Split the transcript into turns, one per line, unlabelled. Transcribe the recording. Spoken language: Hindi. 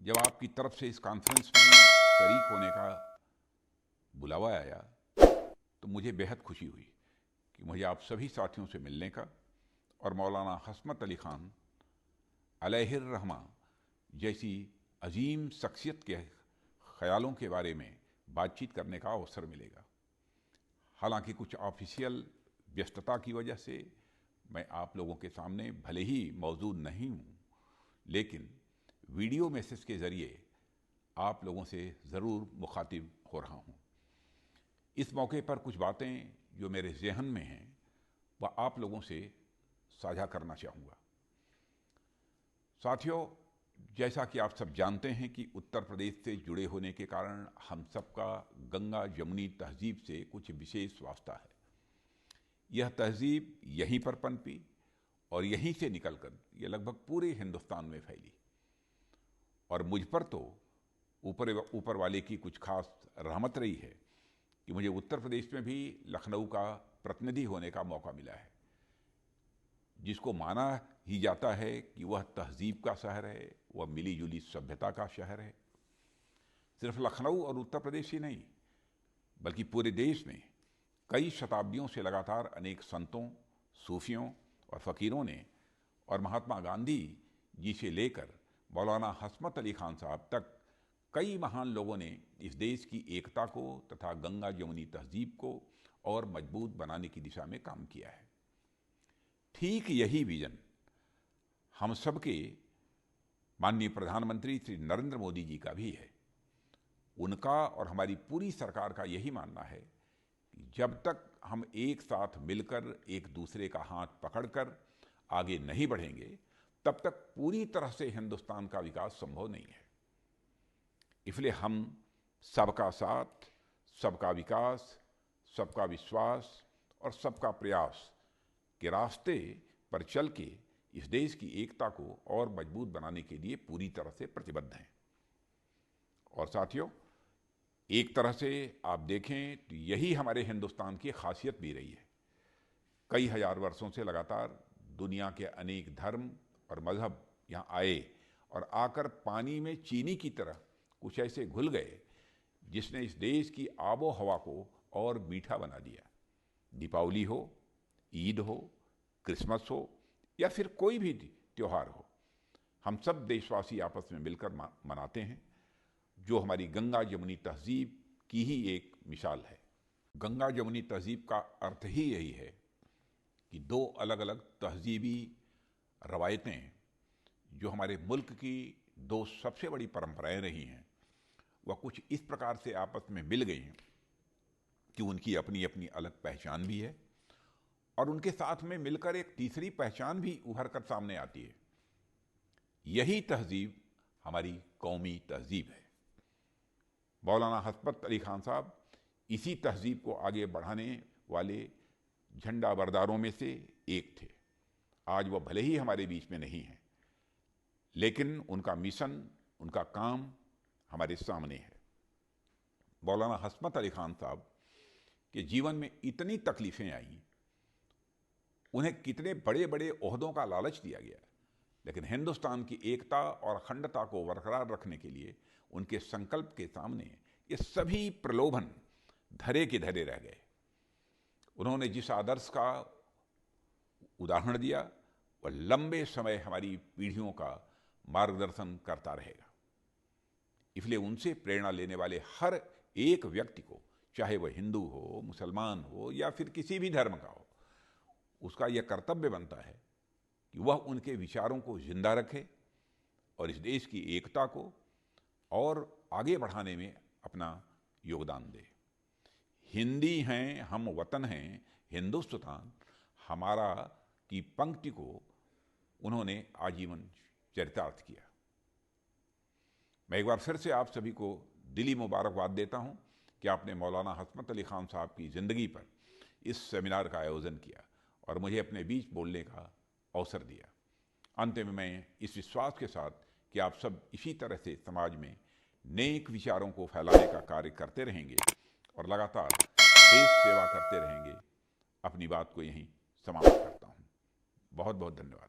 जब आपकी तरफ से इस कॉन्फ्रेंस में शरीक होने का बुलावा आया तो मुझे बेहद खुशी हुई कि मुझे आप सभी साथियों से मिलने का और मौलाना हस्मत अली खान अलैहिर रहमा जैसी अजीम शख्सियत के ख्यालों के बारे में बातचीत करने का अवसर मिलेगा। हालांकि कुछ ऑफिशियल व्यस्तता की वजह से मैं आप लोगों के सामने भले ही मौजूद नहीं हूँ, लेकिन वीडियो मैसेज के ज़रिए आप लोगों से ज़रूर मुखातिब हो रहा हूँ। इस मौके पर कुछ बातें जो मेरे जहन में हैं वह आप लोगों से साझा करना चाहूँगा। साथियों, जैसा कि आप सब जानते हैं कि उत्तर प्रदेश से जुड़े होने के कारण हम सबका गंगा जमुनी तहजीब से कुछ विशेष वास्ता है। यह तहजीब यहीं पर पनपी और यहीं से निकलकर यह लगभग पूरे हिंदुस्तान में फैली और मुझ पर तो ऊपर वाले की कुछ खास रहमत रही है कि मुझे उत्तर प्रदेश में भी लखनऊ का प्रतिनिधि होने का मौका मिला है, जिसको माना ही जाता है कि वह तहजीब का शहर है, वह मिली जुली सभ्यता का शहर है। सिर्फ लखनऊ और उत्तर प्रदेश ही नहीं बल्कि पूरे देश में कई शताब्दियों से लगातार अनेक संतों, सूफियों और फ़कीरों ने और महात्मा गांधी जी से लेकर मौलाना हस्मत अली खान साहब तक कई महान लोगों ने इस देश की एकता को तथा गंगा जमुनी तहजीब को और मजबूत बनाने की दिशा में काम किया है। ठीक यही विजन हम सबके माननीय प्रधानमंत्री श्री नरेंद्र मोदी जी का भी है। उनका और हमारी पूरी सरकार का यही मानना है कि जब तक हम एक साथ मिलकर एक दूसरे का हाथ पकड़कर आगे नहीं बढ़ेंगे, तब तक पूरी तरह से हिंदुस्तान का विकास संभव नहीं है। इसलिए हम सबका साथ, सबका विकास, सबका विश्वास और सबका प्रयास के रास्ते पर चल के इस देश की एकता को और मजबूत बनाने के लिए पूरी तरह से प्रतिबद्ध हैं। और साथियों, एक तरह से आप देखें तो यही हमारे हिंदुस्तान की खासियत भी रही है। कई हजार वर्षों से लगातार दुनिया के अनेक धर्म और मजहब यहाँ आए और आकर पानी में चीनी की तरह कुछ ऐसे घुल गए जिसने इस देश की आबो हवा को और मीठा बना दिया। दीपावली हो, ईद हो, क्रिसमस हो या फिर कोई भी त्यौहार हो, हम सब देशवासी आपस में मिलकर मनाते हैं, जो हमारी गंगा जमुनी तहजीब की ही एक मिसाल है। गंगा जमुनी तहजीब का अर्थ ही यही है कि दो अलग अलग तहजीबी रवायतें जो हमारे मुल्क की दो सबसे बड़ी परंपराएं रही हैं, वह कुछ इस प्रकार से आपस में मिल गई हैं कि उनकी अपनी अपनी अलग पहचान भी है और उनके साथ में मिलकर एक तीसरी पहचान भी उभर कर सामने आती है। यही तहजीब हमारी कौमी तहजीब है। मौलाना हस्मत अली खान साहब इसी तहजीब को आगे बढ़ाने वाले झंडा बरदारों में से एक थे। आज वह भले ही हमारे बीच में नहीं है, लेकिन उनका मिशन, उनका काम हमारे सामने है। मौलाना हस्मत अली खान साहब के जीवन में इतनी तकलीफ़ें आई, उन्हें कितने बड़े बड़े ओहदों का लालच दिया गया, लेकिन हिंदुस्तान की एकता और अखंडता को बरकरार रखने के लिए उनके संकल्प के सामने ये सभी प्रलोभन धरे के धरे रह गए। उन्होंने जिस आदर्श का उदाहरण दिया वह लंबे समय हमारी पीढ़ियों का मार्गदर्शन करता रहेगा। इसलिए उनसे प्रेरणा लेने वाले हर एक व्यक्ति को, चाहे वह हिंदू हो, मुसलमान हो या फिर किसी भी धर्म का हो, उसका यह कर्तव्य बनता है कि वह उनके विचारों को जिंदा रखे और इस देश की एकता को और आगे बढ़ाने में अपना योगदान दे। हिंदी हैं हम, वतन हैं हिंदुस्तान हमारा की पंक्ति को उन्होंने आजीवन चरितार्थ किया। मैं एक बार फिर से आप सभी को दिली मुबारकबाद देता हूं कि आपने मौलाना हस्मत अली खान साहब की ज़िंदगी पर इस सेमिनार का आयोजन किया और मुझे अपने बीच बोलने का अवसर दिया। अंत में मैं इस विश्वास के साथ कि आप सब इसी तरह से समाज में नेक विचारों को फैलाने का कार्य करते रहेंगे और लगातार देश सेवा करते रहेंगे, अपनी बात को यहीं समाप्त करता हूँ। बहुत बहुत धन्यवाद।